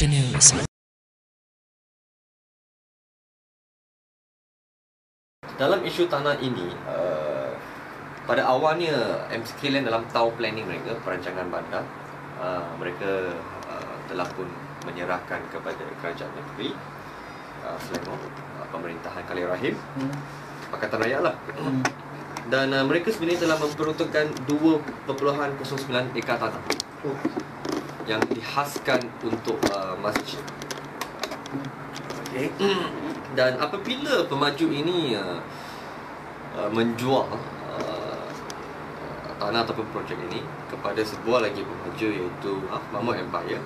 Malaysia News. Dalam isu tanah ini, pada awalnya MCK Land dalam tahu planning mereka, perancangan bandar, mereka telah pun menyerahkan kepada kerajaan negeri Selangor, pemerintahan Khalil Rahim, Pakatan Rakyat lah. Dan mereka sebenarnya telah memperuntukkan 2.09 ekar tanah yang dihaskan untuk masjid. Okay. Dan apabila pemaju ini menjual tanah ataupun projek ini kepada sebuah lagi pemaju, iaitu Mahmud Empire,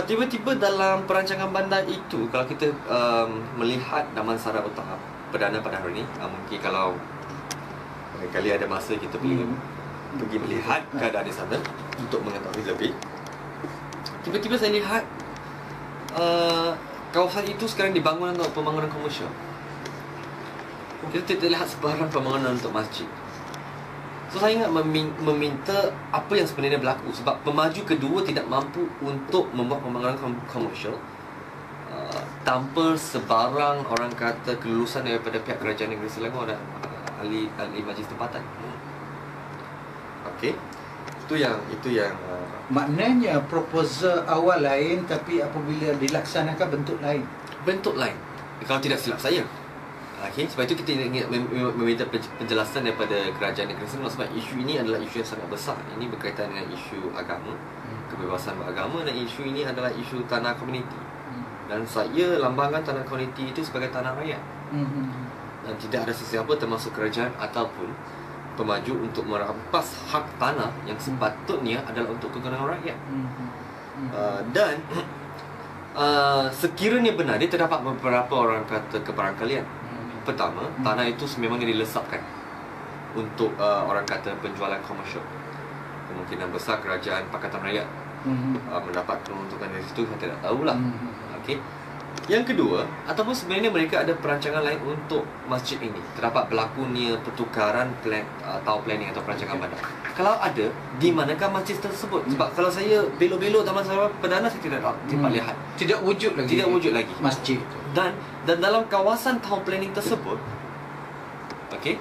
tiba-tiba dalam perancangan bandar itu, kalau kita melihat Damansara Utara Perdana pada hari ini, mungkin kalau kali ada masa kita pergi melihat keadaan di sana untuk mengetahui lebih. Tiba-tiba saya lihat kawasan itu sekarang dibangun untuk pembangunan komersial. Kita tidak lihat sebarang pembangunan untuk masjid. So saya ingat meminta apa yang sebenarnya berlaku, sebab pemaju kedua tidak mampu untuk membuat pembangunan komersial tanpa sebarang orang kata kelulusan daripada pihak kerajaan negeri Selangor dan ahli majlis tempatan. Okey. Itu yang maknanya proposal awal lain, tapi apabila dilaksanakan bentuk lain. Bentuk lain, kalau tidak silap saya. Okey, sebab itu kita ingin meminta penjelasan daripada kerajaan negeri Selangor, sebab isu ini adalah isu yang sangat besar. Ini berkaitan dengan isu agama, kebebasan beragama, dan isu ini adalah isu tanah komuniti. Dan saya lambangkan tanah komuniti itu sebagai tanah rakyat. Dan tidak ada sesiapa termasuk kerajaan ataupun pemaju untuk merampas hak tanah yang sepatutnya adalah untuk kegunaan rakyat. Dan sekiranya benar, dia terdapat beberapa orang kata kebarangkalian. Pertama, tanah itu memang dilesapkan untuk orang kata penjualan komersial. Kemungkinan besar kerajaan Pakatan Rakyat mendapat peruntukan dari situ, saya tidak tahulah. Okey. Yang kedua, ataupun sebenarnya mereka ada perancangan lain untuk masjid ini. Terdapat berlakunya pertukaran plan atau planning atau perancangan bandar. Kalau ada, di manakah masjid tersebut? Sebab kalau saya belok-belok Damansara Perdana, saya tidak lihat. Tidak wujud lagi masjid. Dan dalam kawasan tahun planning tersebut, okey,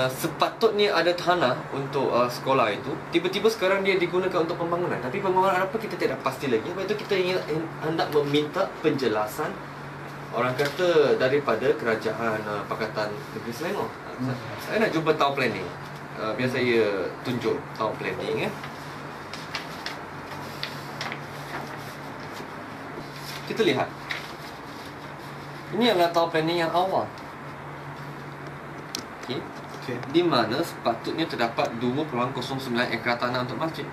sepatutnya ada tanah untuk sekolah itu. Tiba-tiba sekarang dia digunakan untuk pembangunan. Tapi pembangunan apa kita tidak pasti lagi. Sebab itu kita ingin hendak meminta penjelasan orang kata daripada kerajaan Pakatan Negeri Selangor. Saya nak jumpa tahun planning. Biar saya tunjuk tahun planning. Kita lihat. Ini adalah tahun planning yang awal. Okey. Di mana sepatutnya terdapat 2.09 ekar tanah untuk masjid.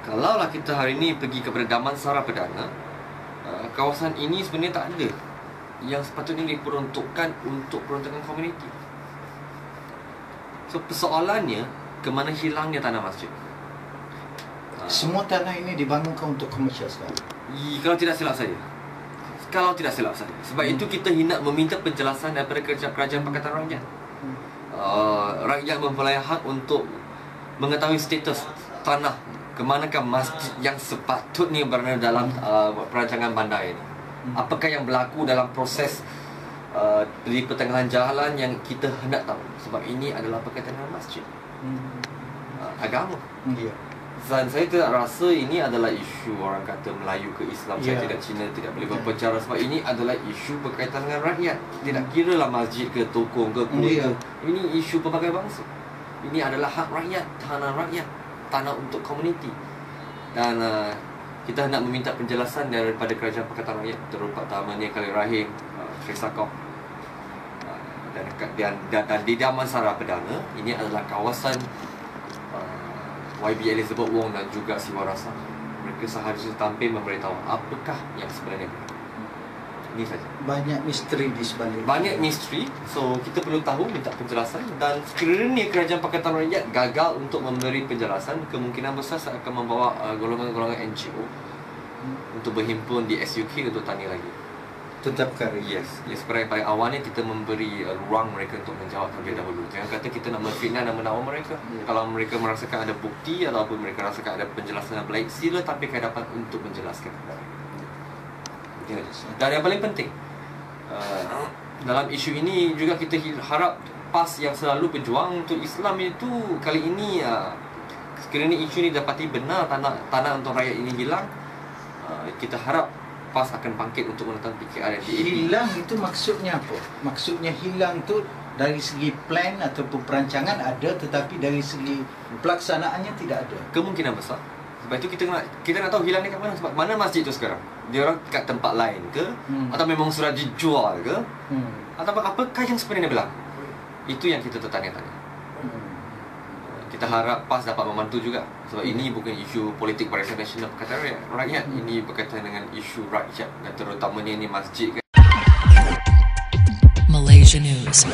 Kalaulah kita hari ini pergi kepada Damansara Perdana, kawasan ini sebenarnya tak ada yang sepatutnya diperuntukkan untuk peruntukan komuniti. So persoalannya, ke mana hilangnya tanah masjid? Semua tanah ini dibangunkan untuk komersial sekarang. Kalau tidak silap saya. Sebab itu kita hendak meminta penjelasan daripada kerajaan Pakatan Rakyat. Rakyat mempunyai hak untuk mengetahui status tanah ke manakah masjid yang sepatutnya berada dalam perancangan bandar ini. Apakah yang berlaku dalam proses di pertengahan jalan yang kita hendak tahu. Sebab ini adalah berkaitan dengan masjid, agama. Dan saya tidak rasa ini adalah isu orang kata Melayu ke Islam, saya tidak Cina, tidak boleh berbicara. Sebab ini adalah isu berkaitan dengan rakyat. Tidak kira lah masjid ke tokong ke kuil. Ini isu pelbagai bangsa. Ini adalah hak rakyat, tanah rakyat, tanah untuk komuniti. Dan kita hendak meminta penjelasan daripada kerajaan Pakatan Rakyat, terutamanya Khalil Rahim, Sheikh Saqaf, dan di Damansara Perdana. Ini adalah kawasan YB Elizabeth Wong dan juga Siwa Rasa. Mereka seharusnya tampil memberitahu apakah yang sebenarnya berlaku. Ini saja. Banyak misteri di sebalik. Banyak misteri. So kita perlu tahu, minta penjelasan. Dan sekiranya kerajaan Pakatan Rakyat gagal untuk memberi penjelasan, kemungkinan besar saya akan membawa golongan-golongan NGO untuk berhimpun di SUK untuk tanya lagi. Tetapkan rejim. Yes, seperti pada awalnya kita memberi ruang mereka untuk menjawab terlebih dahulu. Jangan kata kita nak memfitnah dan menawar mereka. Kalau mereka merasakan ada bukti ataupun mereka rasakan ada penjelasan yang baik, sila tapi ke hadapan untuk menjelaskan. Dan yang paling penting, dalam isu ini juga kita harap PAS yang selalu berjuang untuk Islam itu kali ini sekiranya isu ini dapati benar, tanah untuk rakyat ini hilang, kita harap PAS akan bangkit untuk menentang PKR dan DAP. Hilang itu maksudnya apa? Maksudnya hilang tu dari segi plan ataupun perancangan ada, tetapi dari segi pelaksanaannya tidak ada. Kemungkinan besar. Sebab itu kita nak tahu hilang ni kat mana. Sebab mana masjid tu sekarang? Dia orang kat tempat lain ke? Atau memang sudah dijual ke? Atau apakah yang sebenarnya berlaku? Itu yang kita tertanya-tanya. Kita harap PAS dapat membantu juga. Sebab ini bukan isu politik Barisan Nasional Pakatan Rakyat. Ini berkaitan dengan isu rakyat, dan terutamanya ini masjid. Malaysia News.